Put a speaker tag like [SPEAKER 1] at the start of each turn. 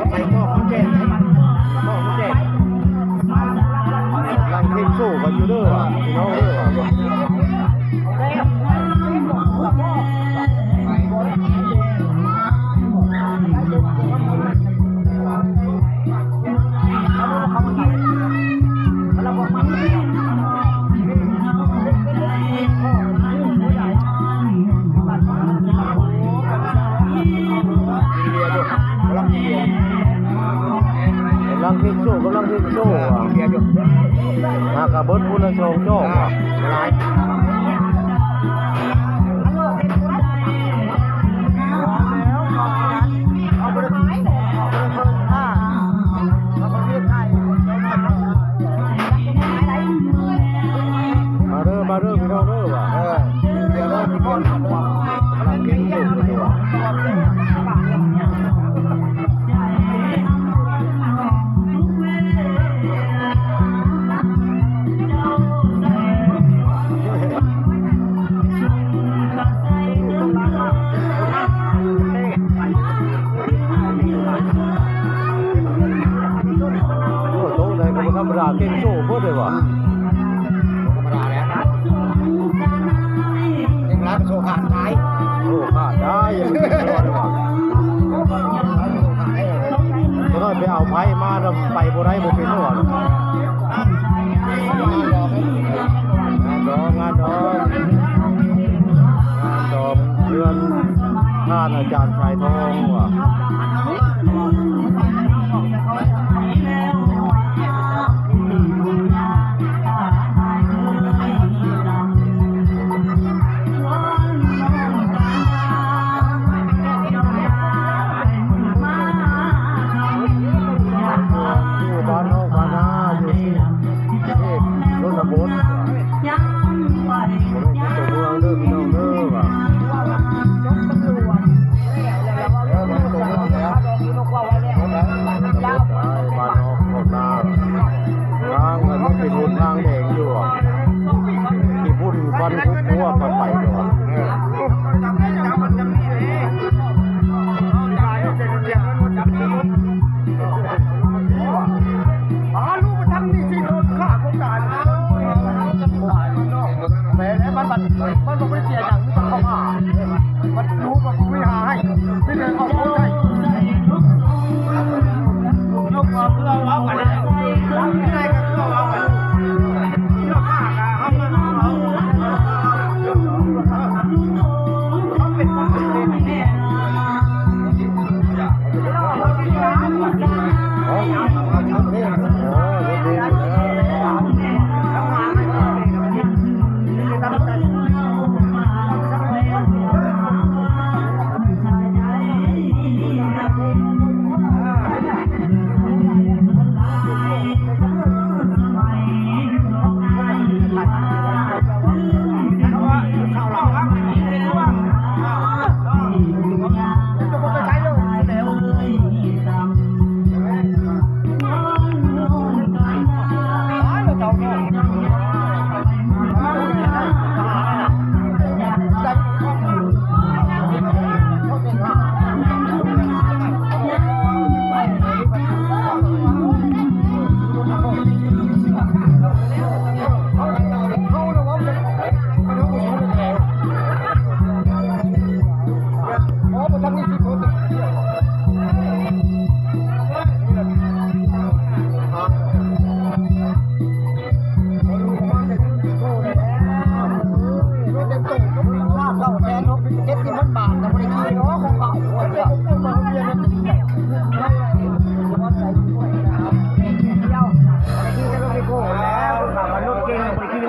[SPEAKER 1] ใส่หม้อมันแจกหม้อมันแจกลังเทนโซ่กันอยู่เด้อพี่น้องเด้อกำลังเทนโซ่หากระเบิดพูนโชงโจ้หลายมาเด้อพี่น้องเด้อว่ะเดี๋ยวเราไปก่อนกำลังเทนโซ่อยู่ว่ะธรรมดาเก่งโซ่เพื่อเลยว่ะธรรมดาแล้วเก่งรักโซ่ขาดได้ยังไม่ได้ว่ะก็ต้องไปเอาไพ่มาไปโบได้โบเป็นหรอกงานดองเพื่อนท่านอาจารย์ชายทองว่ะมันบอกไม่เสียจัง